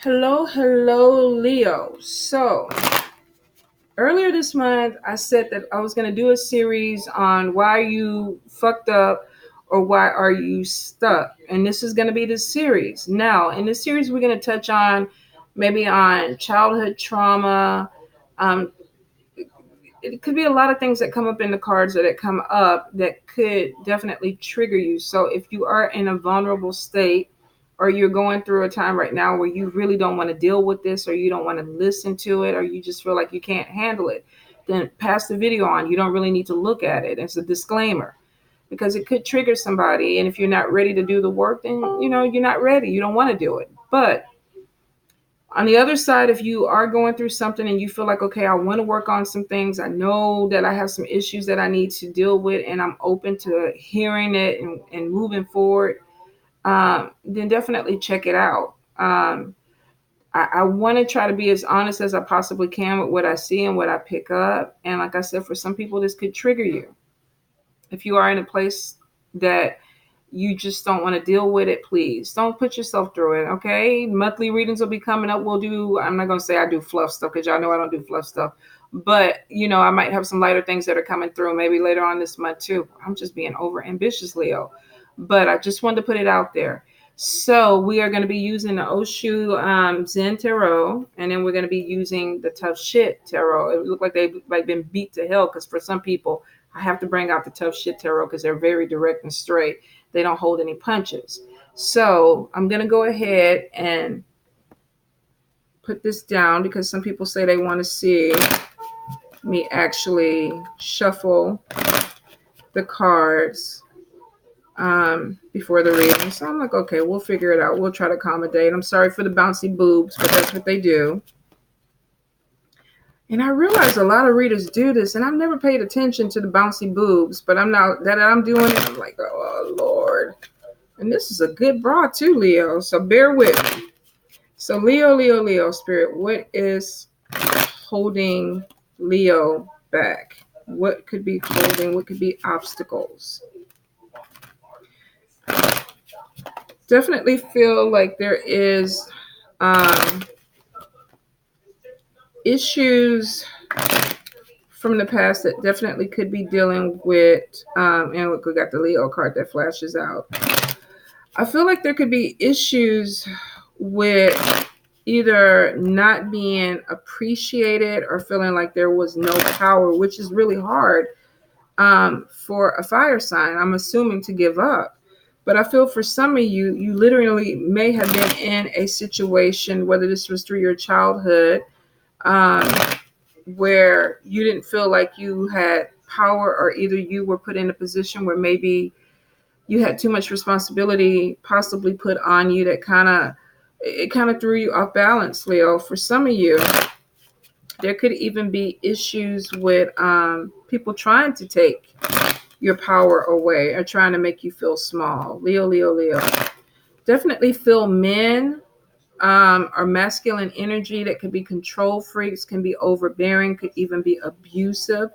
Hello, Leo. So, earlier this month, I said that I was going to do a series on why you fucked up or why are you stuck. And this is going to be the series. Now, in this series, we're going to touch on maybe on childhood trauma. Um, it could be a lot of things that come up in the cards or that come up that could definitely trigger you. So, if you are in a vulnerable state, or you're going through a time right now where you really don't want to deal with this, or you don't want to listen to it, or you just feel like you can't handle it, then pass the video on. You don't really need to look at it. It's a disclaimer because it could trigger somebody. And if you're not ready to do the work, then you're not ready. You don't want to do it. But on the other side, if you are going through something and you feel like, okay, I want to work on some things, I know that I have some issues that I need to deal with, and I'm open to hearing it and moving forward, then definitely check it out. I want to try to be as honest as I possibly can with what I see and what I pick up. And like I said, for some people, this could trigger you. If you are in a place that you just don't want to deal with it, please don't put yourself through it. Okay. Monthly readings will be coming up. I'm not going to say I do fluff stuff because y'all know I don't do fluff stuff. But, I might have some lighter things that are coming through maybe later on this month too. I'm just being over ambitious, Leo. But I just wanted to put it out there. So we are going to be using the Oshu Zen Tarot, and then we're going to be using the Tough Shit Tarot. It looked like they've been beat to hell because for some people, I have to bring out the Tough Shit Tarot because they're very direct and straight. They don't hold any punches. So I'm going to go ahead and put this down because some people say they want to see me actually shuffle the cards before the reading. So I'm like, okay, we'll figure it out. We'll try to accommodate. I'm sorry for the bouncy boobs, but that's what they do. And I realize a lot of readers do this, and I've never paid attention to the bouncy boobs, but I'm doing it. I'm like, oh Lord. And this is a good bra too, Leo. So bear with me. So Leo, Spirit, what is holding Leo back? What could be holding? What could be obstacles? Definitely feel like there is issues from the past that definitely could be dealing with, and look, we got the Leo card that flashes out. I feel like there could be issues with either not being appreciated or feeling like there was no power, which is really hard for a fire sign, I'm assuming, to give up. But I feel for some of you literally may have been in a situation, whether this was through your childhood, where you didn't feel like you had power, or either you were put in a position where maybe you had too much responsibility possibly put on you that kind of threw you off balance, Leo. For some of you, there could even be issues with people trying to take your power away or trying to make you feel small. Leo. Definitely feel men or masculine energy that could be control freaks, can be overbearing, could even be abusive,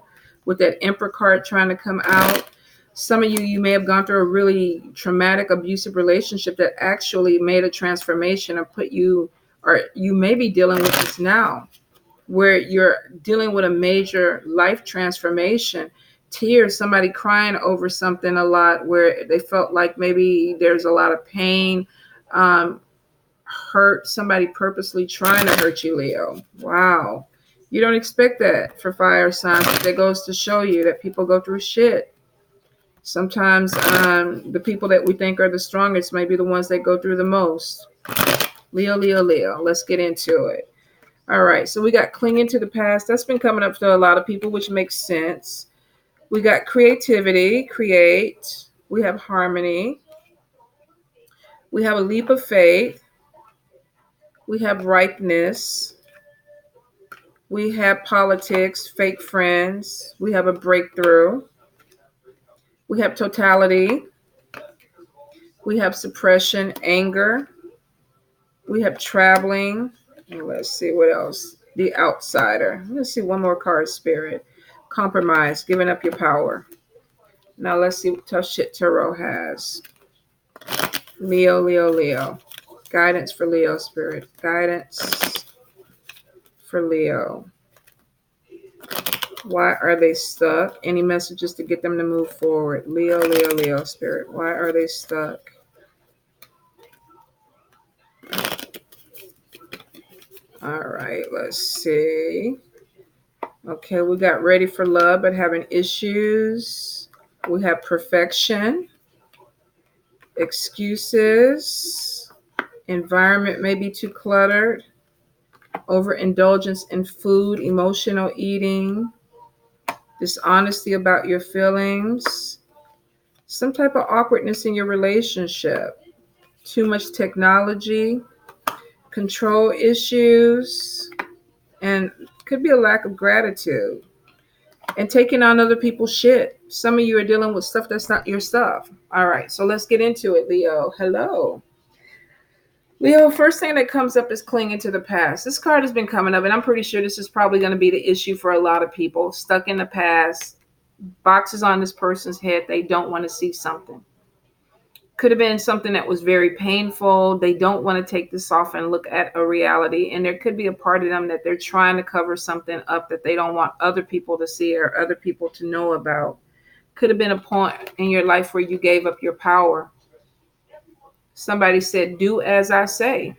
with that Emperor card trying to come out. Some of you may have gone through a really traumatic, abusive relationship that actually made a transformation or put you, or you may be dealing with this now, where you're dealing with a major life transformation. Tears, somebody crying over something a lot where they felt like maybe there's a lot of pain, hurt, somebody purposely trying to hurt you, Leo. Wow. You don't expect that for fire signs, but that goes to show you that people go through shit. Sometimes the people that we think are the strongest may be the ones that go through the most. Leo. Let's get into it. All right, so we got clinging to the past. That's been coming up for a lot of people, which makes sense. We got creativity, create. We have harmony. We have a leap of faith. We have ripeness. We have politics, fake friends. We have a breakthrough. We have totality. We have suppression, anger. We have traveling. Let's see what else. The outsider. Let's see one more card, Spirit. Compromise, giving up your power. Now let's see what Tough Shit Tarot has. Leo. Guidance for Leo, Spirit. Guidance for Leo. Why are they stuck? Any messages to get them to move forward? Leo, Leo, Leo, Spirit. Why are they stuck? All right, let's see. Okay, we got ready for love but having issues. We have perfection, excuses, environment may be too cluttered, overindulgence in food, emotional eating, dishonesty about your feelings, some type of awkwardness in your relationship, too much technology, control issues, and could be a lack of gratitude and taking on other people's shit. Some of you are dealing with stuff that's not your stuff. All right, so let's get into it, Leo. Hello. Leo, first thing that comes up is clinging to the past. This card has been coming up, and I'm pretty sure this is probably going to be the issue for a lot of people. Stuck in the past, boxes on this person's head. They don't want to see something. Could have been something that was very painful. They don't want to take this off and look at a reality. And there could be a part of them that they're trying to cover something up that they don't want other people to see or other people to know about. Could have been a point in your life where you gave up your power. Somebody said, do as I say.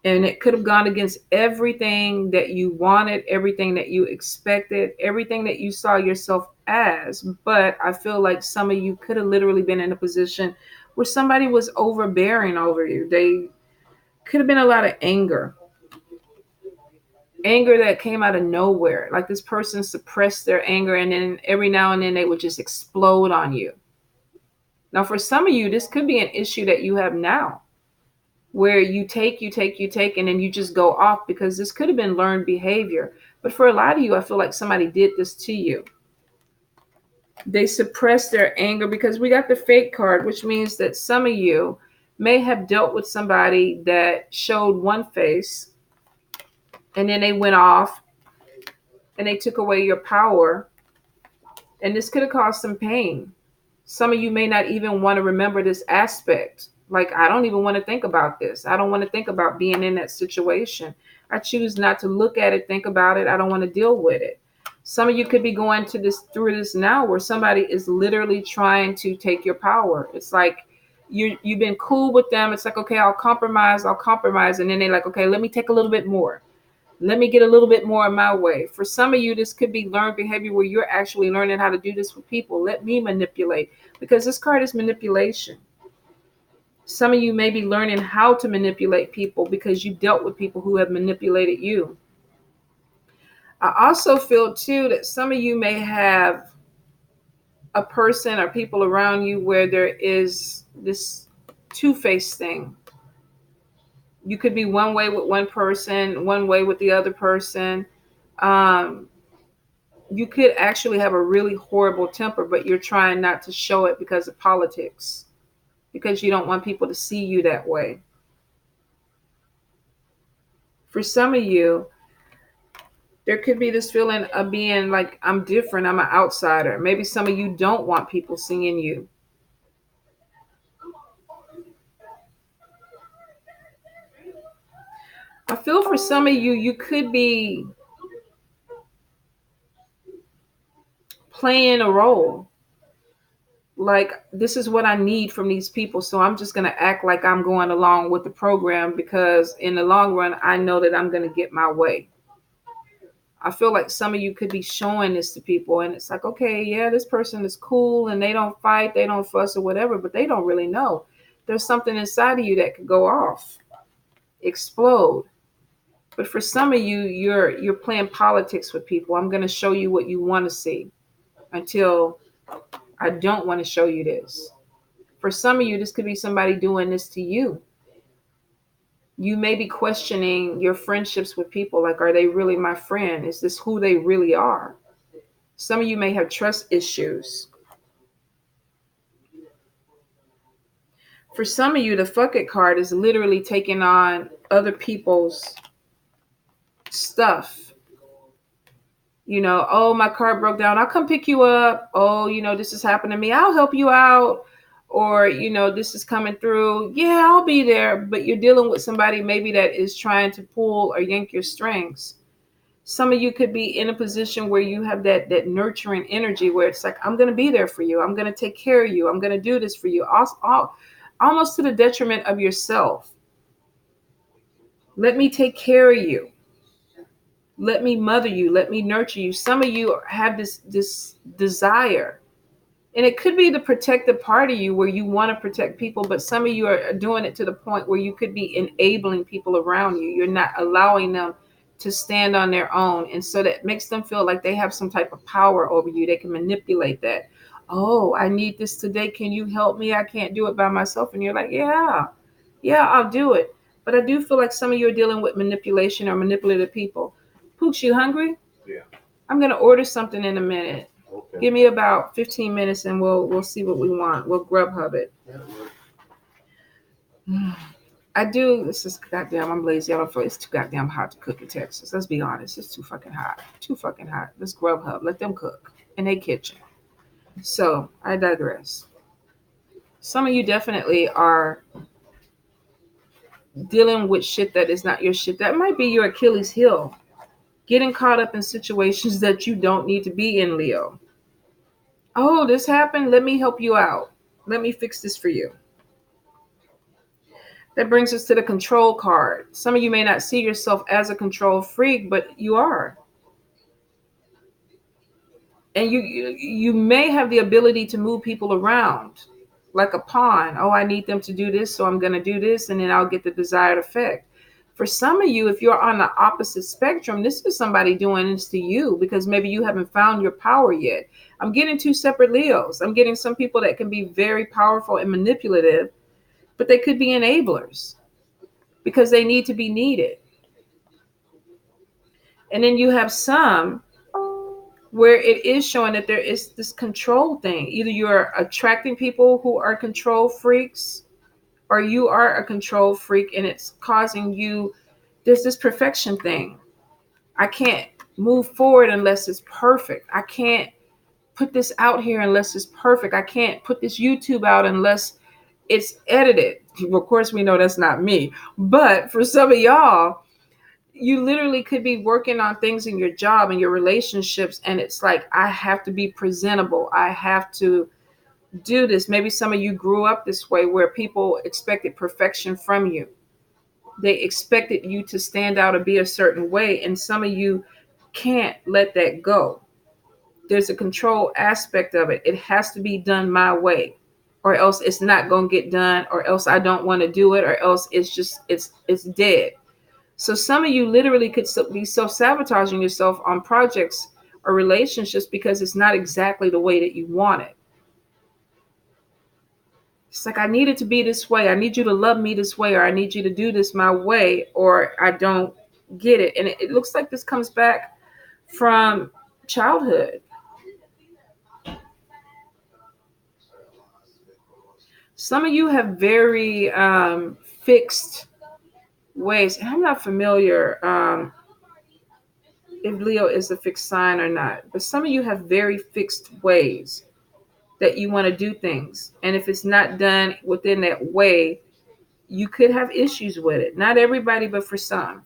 And it could have gone against everything that you wanted, everything that you expected, everything that you saw yourself as. But I feel like some of you could have literally been in a position where somebody was overbearing over you. They could have been a lot of anger that came out of nowhere. Like this person suppressed their anger, and then every now and then they would just explode on you. Now, for some of you, this could be an issue that you have now, where you take, and then you just go off, because this could have been learned behavior. But for a lot of you, I feel like somebody did this to you. They suppressed their anger, because we got the fake card, which means that some of you may have dealt with somebody that showed one face, and then they went off and they took away your power. And this could have caused some pain. Some of you may not even want to remember this aspect. Like, I don't even want to think about this. I don't want to think about being in that situation. I choose not to look at it, think about it. I don't want to deal with it. Some of you could be going through this now, where somebody is literally trying to take your power. It's like you've been cool with them. It's like, okay, I'll compromise. And then they're like, okay, let me take a little bit more. Let me get a little bit more in my way. For some of you, this could be learned behavior where you're actually learning how to do this with people. Let me manipulate, because this card is manipulation. Some of you may be learning how to manipulate people because you dealt with people who have manipulated you. I also feel too that some of you may have a person or people around you where there is this two-faced thing. You could be one way with one person, one way with the other person. You could actually have a really horrible temper, but you're trying not to show it because of politics, because you don't want people to see you that way. For some of you, there could be this feeling of being like, I'm different, I'm an outsider. Maybe some of you don't want people seeing you. I feel for some of you, you could be playing a role. Like, this is what I need from these people, so I'm just going to act like I'm going along with the program, because in the long run, I know that I'm going to get my way. I feel like some of you could be showing this to people, and it's like, okay, yeah, this person is cool and they don't fight, they don't fuss or whatever, but they don't really know. There's something inside of you that could go off, explode. But for some of you, you're playing politics with people. I'm going to show you what you want to see until I don't want to show you this. For some of you, this could be somebody doing this to you. You may be questioning your friendships with people. Like, are they really my friend? Is this who they really are? Some of you may have trust issues. For some of you, the fuck it card is literally taking on other people's stuff. You know, oh, my car broke down, I'll come pick you up. Oh, you know, this has happened to me, I'll help you out. or this is coming through, yeah, I'll be there, but you're dealing with somebody maybe that is trying to pull or yank your strings. Some of you could be in a position where you have that nurturing energy where it's like, I'm going to be there for you, I'm going to take care of you, I'm going to do this for you, almost to the detriment of yourself. Let me take care of you, let me mother you, let me nurture you. Some of you have this desire, and it could be the protective part of you where you want to protect people, but some of you are doing it to the point where you could be enabling people around you. You're not allowing them to stand on their own. And so that makes them feel like they have some type of power over you. They can manipulate that. Oh, I need this today. Can you help me? I can't do it by myself. And you're like, yeah, I'll do it. But I do feel like some of you are dealing with manipulation or manipulative people. Pooch, you hungry? Yeah. I'm going to order something in a minute. Okay. Give me about 15 minutes and we'll see what we want. We'll Grubhub it. I do. This is goddamn. I'm lazy. I don't feel it's too goddamn hot to cook in Texas. Let's be honest. It's too fucking hot. Too fucking hot. Let's Grubhub. Let them cook in their kitchen. So I digress. Some of you definitely are dealing with shit that is not your shit. That might be your Achilles heel. Getting caught up in situations that you don't need to be in, Leo. Oh, this happened. Let me help you out. Let me fix this for you. That brings us to the control card. Some of you may not see yourself as a control freak, but you are. And you may have the ability to move people around like a pawn. Oh, I need them to do this, so I'm going to do this, and then I'll get the desired effect. For some of you, if you're on the opposite spectrum, this is somebody doing this to you because maybe you haven't found your power yet. I'm getting two separate Leos. I'm getting some people that can be very powerful and manipulative, but they could be enablers because they need to be needed. And then you have some where it is showing that there is this control thing. Either you're attracting people who are control freaks, or you are a control freak and it's causing you, there's this perfection thing. I can't move forward unless it's perfect. I can't put this out here unless it's perfect. I can't put this YouTube out unless it's edited. Of course, we know that's not me. But for some of y'all, you literally could be working on things in your job and your relationships, and it's like, I have to be presentable. I have to do this. Maybe some of you grew up this way where people expected perfection from you. They expected you to stand out or be a certain way, and some of you can't let that go. There's a control aspect of it. It has to be done my way, or else it's not going to get done, or else I don't want to do it, or else it's dead. So some of you literally could be self-sabotaging yourself on projects or relationships because it's not exactly the way that you want it. It's like, I need it to be this way. I need you to love me this way, or I need you to do this my way, or I don't get it. And it looks like this comes back from childhood. Some of you have very fixed ways. I'm not familiar if Leo is a fixed sign or not, but some of you have very fixed ways that you want to do things. And if it's not done within that way, you could have issues with it. Not everybody, but for some.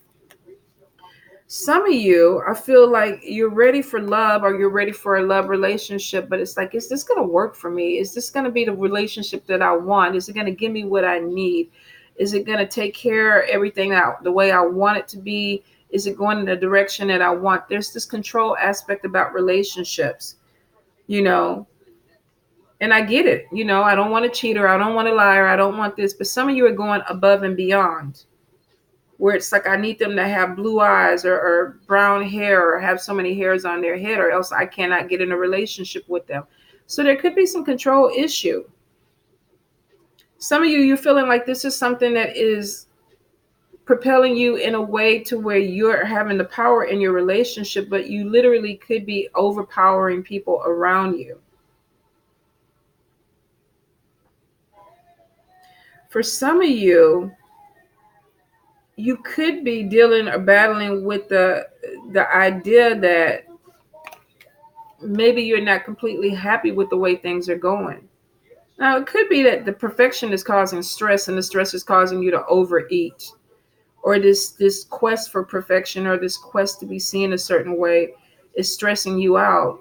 Some of you, I feel like you're ready for love, or you're ready for a love relationship, but it's like, is this going to work for me? Is this going to be the relationship that I want? Is it going to give me what I need? Is it going to take care of everything out the way I want it to be? Is it going in the direction that I want? There's this control aspect about relationships, you know, and I get it. I don't want to cheat, or I don't want to lie, or I don't want this, but some of you are going above and beyond, where it's like, I need them to have blue eyes, or brown hair, or have so many hairs on their head, or else I cannot get in a relationship with them. So there could be some control issue. Some of you, you're feeling like this is something that is propelling you in a way to where you're having the power in your relationship, but you literally could be overpowering people around you. For some of you, you could be dealing or battling with the idea that maybe you're not completely happy with the way things are going. Now, it could be that the perfection is causing stress and the stress is causing you to overeat, or this quest for perfection or this quest to be seen a certain way is stressing you out.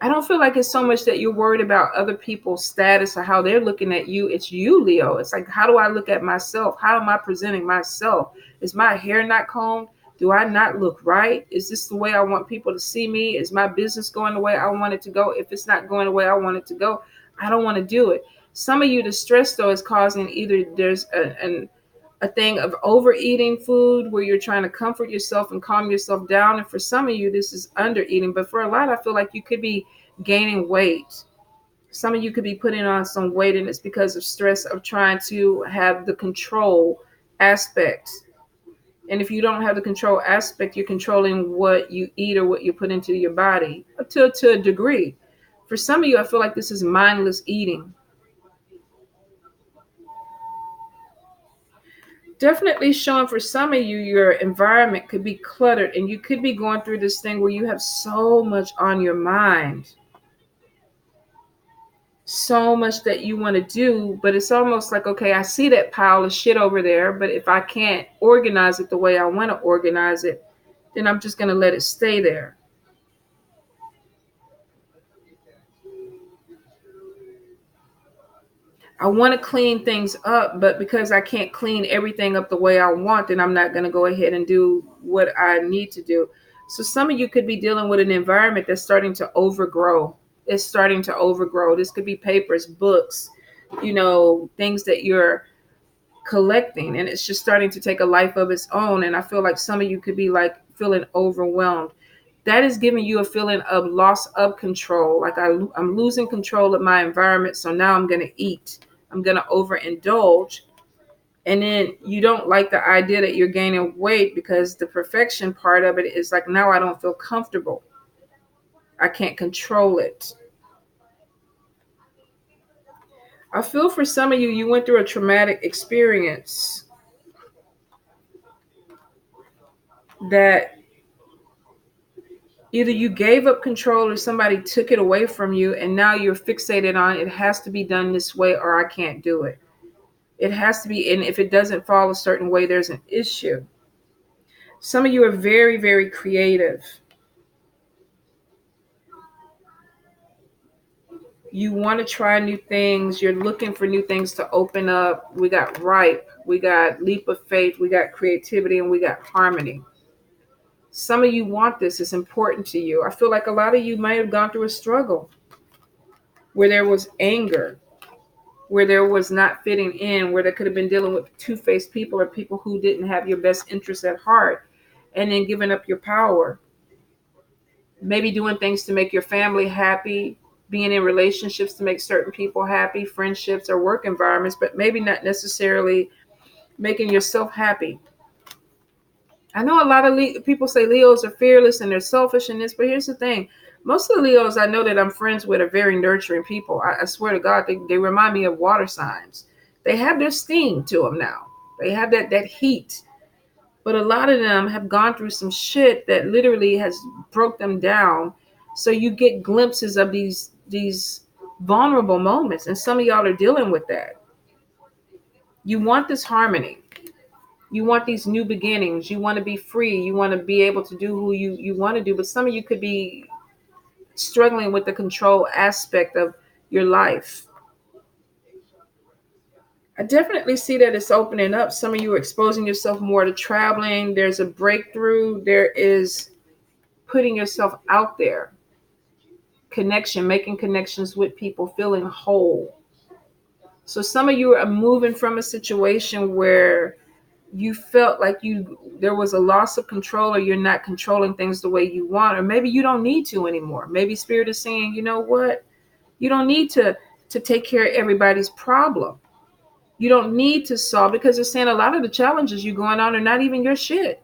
I don't feel like it's so much that you're worried about other people's status or how they're looking at you. It's you, Leo. It's like, how do I look at myself? How am I presenting myself? Is my hair not combed? Do I not look right? Is this the way I want people to see me? Is my business going the way I want it to go? If it's not going the way I want it to go, I don't want to do it. Some of you, the stress though is causing either there's a thing of overeating food where you're trying to comfort yourself and calm yourself down. And for some of you, this is undereating. But for a lot, I feel like you could be gaining weight. Some of you could be putting on some weight, and it's because of stress of trying to have the control aspect. And if you don't have the control aspect, you're controlling what you eat or what you put into your body to a degree. For some of you, I feel like this is mindless eating. Definitely showing for some of you, your environment could be cluttered and you could be going through this thing where you have so much on your mind, so much that you want to do, but it's almost like, okay, I see that pile of shit over there, but if I can't organize it the way I want to organize it, then I'm just going to let it stay there. I want to clean things up, but because I can't clean everything up the way I want, then I'm not going to go ahead and do what I need to do. So some of you could be dealing with an environment that's starting to overgrow. It's starting to overgrow. This could be papers, books, things that you're collecting, and it's just starting to take a life of its own. And I feel like some of you could be like feeling overwhelmed. That is giving you a feeling of loss of control. Like I'm losing control of my environment. So now I'm going to eat. I'm going to overindulge. And then you don't like the idea that you're gaining weight because the perfection part of it is like, now I don't feel comfortable. I can't control it. I feel for some of you, you went through a traumatic experience that either you gave up control or somebody took it away from you, and now you're fixated on it has to be done this way or I can't do it. It has to be, and if it doesn't fall a certain way, there's an issue. Some of you are very, very creative. You want to try new things. You're looking for new things to open up. We got ripe, we got leap of faith, we got creativity, and we got harmony. Some of you want this. It's important to you. I feel like a lot of you might have gone through a struggle where there was anger, where there was not fitting in, where there could have been dealing with two-faced people or people who didn't have your best interests at heart, and then giving up your power. Maybe doing things to make your family happy, being in relationships to make certain people happy, friendships or work environments, but maybe not necessarily making yourself happy. I know a lot of people say Leos are fearless and they're selfish in this, but here's the thing. Most of the Leos I know that I'm friends with are very nurturing people. I swear to God, they remind me of water signs. They have their steam to them now. They have that heat. But a lot of them have gone through some shit that literally has broke them down. So you get glimpses of these vulnerable moments, and some of y'all are dealing with that. You want this harmony. You want these new beginnings. You want to be free. You want to be able to do who you want to do. But some of you could be struggling with the control aspect of your life. I definitely see that it's opening up. Some of you are exposing yourself more to traveling. There's a breakthrough. There is putting yourself out there. Connection, making connections with people, feeling whole. So some of you are moving from a situation where you felt like there was a loss of control, or you're not controlling things the way you want, or maybe you don't need to anymore. Maybe spirit is saying, you know what, you don't need to take care of everybody's problem. You don't need to solve, because they're saying a lot of the challenges you're going on are not even your shit.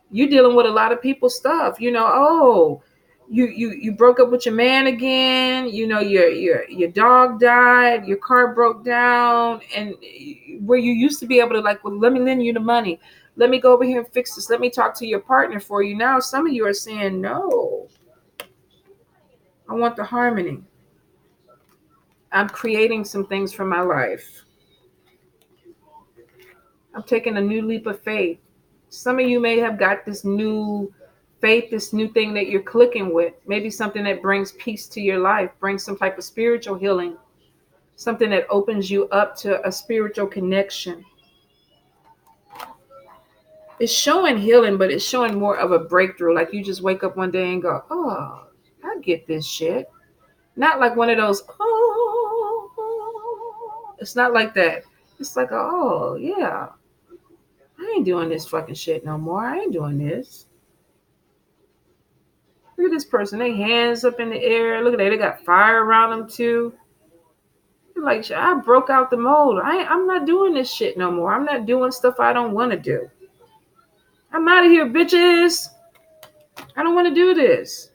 You're dealing with a lot of people's stuff. Oh, you broke up with your man again. Your dog died. Your car broke down, and where you used to be able to, like, well, let me lend you the money. Let me go over here and fix this. Let me talk to your partner for you. Now some of you are saying, no, I want the harmony. I'm creating some things for my life. I'm taking a new leap of faith. Some of you may have got this new faith, this new thing that you're clicking with. Maybe something that brings peace to your life, brings some type of spiritual healing, something that opens you up to a spiritual connection. It's showing healing, but it's showing more of a breakthrough. Like you just wake up one day and go, oh, I get this shit. Not like one of those, oh, it's not like that. It's like, oh, yeah, I ain't doing this fucking shit no more. I ain't doing this. Look at this person. They hands up in the air. Look at that. They got fire around them too. Like, I broke out the mold. I'm not doing this shit no more. I'm not doing stuff I don't want to do. I'm out of here, bitches. I don't want to do this.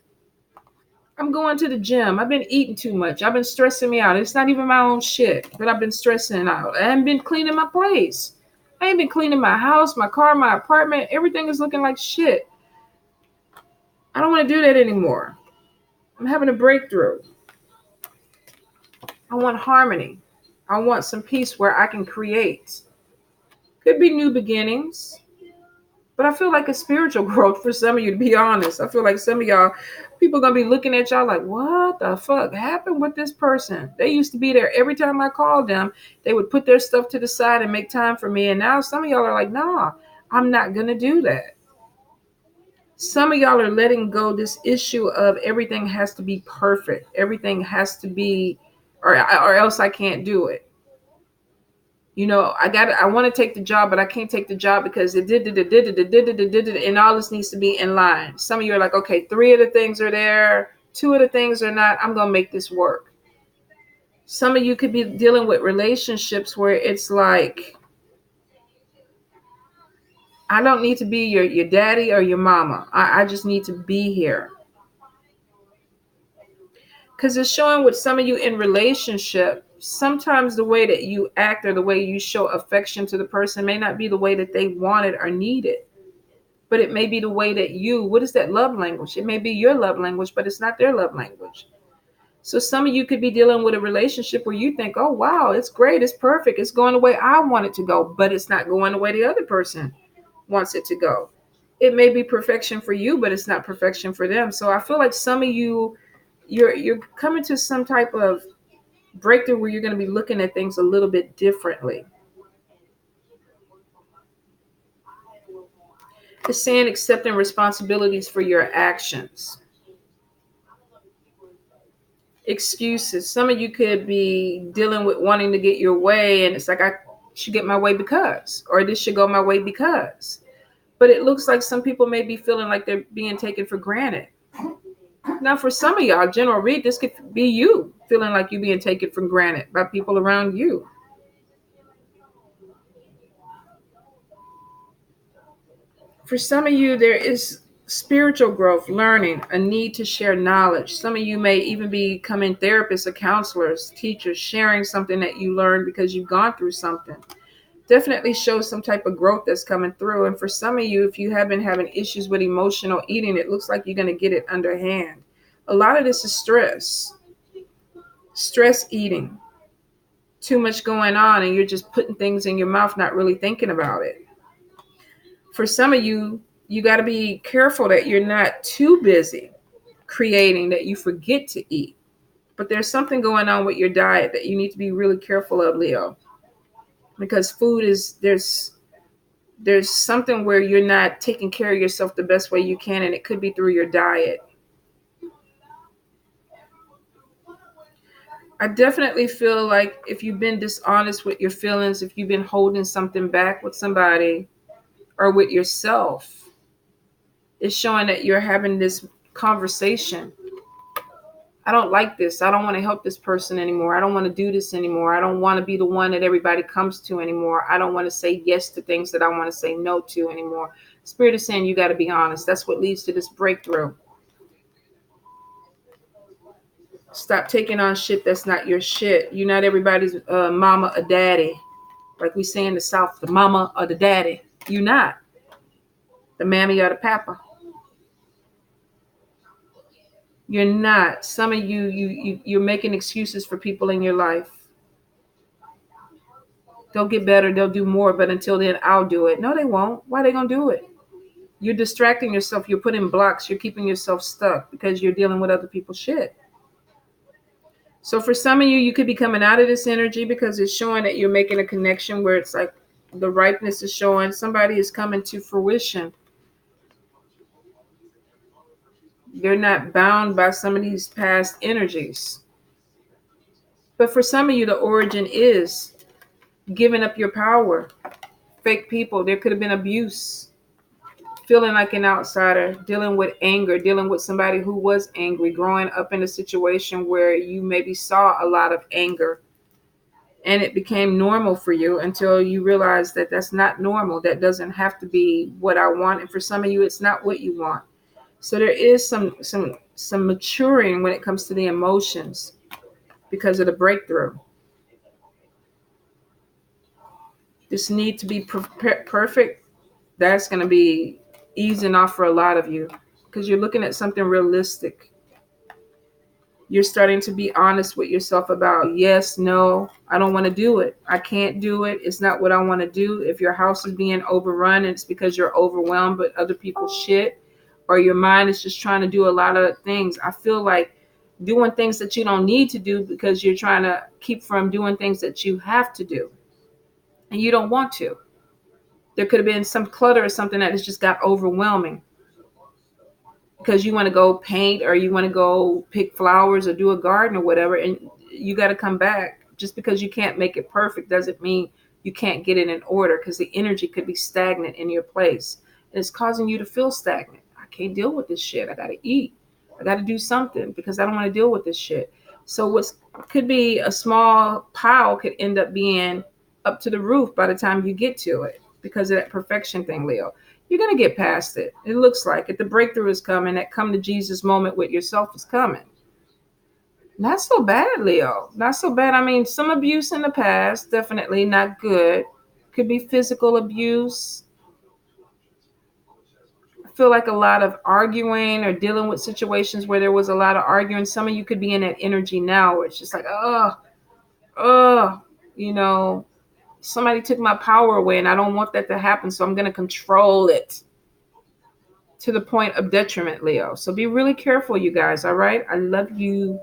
I'm going to the gym. I've been eating too much. I've been stressing me out. It's not even my own shit, but I've been stressing out. I haven't been cleaning my place. I ain't been cleaning my house, my car, my apartment. Everything is looking like shit. I don't want to do that anymore. I'm having a breakthrough. I want harmony. I want some peace where I can create. Could be new beginnings. But I feel like a spiritual growth for some of you, to be honest. I feel like some of y'all, people are going to be looking at y'all like, what the fuck happened with this person? They used to be there every time I called them. They would put their stuff to the side and make time for me. And now some of y'all are like, nah, I'm not going to do that. Some of y'all are letting go this issue of everything has to be perfect. Everything has to be, or else I can't do it. You know, I want to take the job, but I can't take the job because it did, and all this needs to be in line. Some of you are like, okay, 3 of the things are there, 2 of the things are not. I'm going to make this work. Some of you could be dealing with relationships where it's like, I don't need to be your daddy or your mama. I just need to be here. Because it's showing with some of you in relationship, sometimes the way that you act or the way you show affection to the person may not be the way that they want it or need it. But it may be the way that what is that love language? It may be your love language, but it's not their love language. So some of you could be dealing with a relationship where you think, oh, wow, it's great. It's perfect. It's going the way I want it to go, but it's not going the way the other person wants it to go. It may be perfection for you, but it's not perfection for them. So I feel like some of you, you're coming to some type of breakthrough where you're going to be looking at things a little bit differently. It's saying accepting responsibilities for your actions. Excuses. Some of you could be dealing with wanting to get your way, and it's like, I should get my way because, or this should go my way because. But it looks like some people may be feeling like they're being taken for granted. Now, for some of y'all, General Read, this could be you feeling like you're being taken for granted by people around you. For some of you, there is spiritual growth, learning, a need to share knowledge. Some of you may even be becoming therapists or counselors, teachers, sharing something that you learned because you've gone through something. Definitely shows some type of growth that's coming through. And for some of you, if you have been having issues with emotional eating, it looks like you're going to get it underhand. A lot of this is stress eating, too much going on, and you're just putting things in your mouth, not really thinking about it. For some of you, you got to be careful that you're not too busy creating that you forget to eat. But there's something going on with your diet that you need to be really careful of, Leo. Because food is, there's something where you're not taking care of yourself the best way you can, and it could be through your diet. I definitely feel like if you've been dishonest with your feelings, if you've been holding something back with somebody or with yourself, it's showing that you're having this conversation. I don't like this. I don't want to help this person anymore. I don't want to do this anymore. I don't want to be the one that everybody comes to anymore. I don't want to say yes to things that I want to say no to anymore. Spirit is saying you got to be honest. That's what leads to this breakthrough. Stop taking on shit that's not your shit. You're not everybody's mama or daddy. Like we say in the South, the mama or the daddy. You're not. The mammy or the papa. You're not. Some of you're making excuses for people in your life. They'll get better, they'll do more, but until then, I'll do it. No, they won't. Why are they gonna do it? You're distracting yourself. You're putting blocks. You're keeping yourself stuck because you're dealing with other people's shit. So for some of you, you could be coming out of this energy because it's showing that you're making a connection where it's like the ripeness is showing. Somebody is coming to fruition. They're not bound by some of these past energies. But for some of you, the origin is giving up your power. Fake people. There could have been abuse. Feeling like an outsider, dealing with anger, dealing with somebody who was angry, growing up in a situation where you maybe saw a lot of anger and it became normal for you until you realize that that's not normal. That doesn't have to be what I want. And for some of you, it's not what you want. So there is some maturing when it comes to the emotions because of the breakthrough. This need to be perfect, that's going to be easing off for a lot of you because you're looking at something realistic. You're starting to be honest with yourself about, yes, no, I don't want to do it. I can't do it. It's not what I want to do. If your house is being overrun, it's because you're overwhelmed with other people's shit, or your mind is just trying to do a lot of things. I feel like doing things that you don't need to do because you're trying to keep from doing things that you have to do and you don't want to. There could have been some clutter or something that has just got overwhelming because you want to go paint or you want to go pick flowers or do a garden or whatever. And you got to come back. Just because you can't make it perfect doesn't mean you can't get it in order, because the energy could be stagnant in your place. And it's causing you to feel stagnant. I can't deal with this shit. I got to eat. I got to do something because I don't want to deal with this shit. So what could be a small pile could end up being up to the roof by the time you get to it because of that perfection thing, Leo. You're going to get past it. It looks like it. The breakthrough is coming. That come to Jesus moment with yourself is coming. Not so bad, Leo. Not so bad. I mean, some abuse in the past, definitely not good. Could be physical abuse. I feel like a lot of arguing or dealing with situations where there was a lot of arguing. Some of you could be in that energy now where it's just like, oh, you know, somebody took my power away and I don't want that to happen. So I'm going to control it to the point of detriment, Leo. So be really careful, you guys. All right. I love you.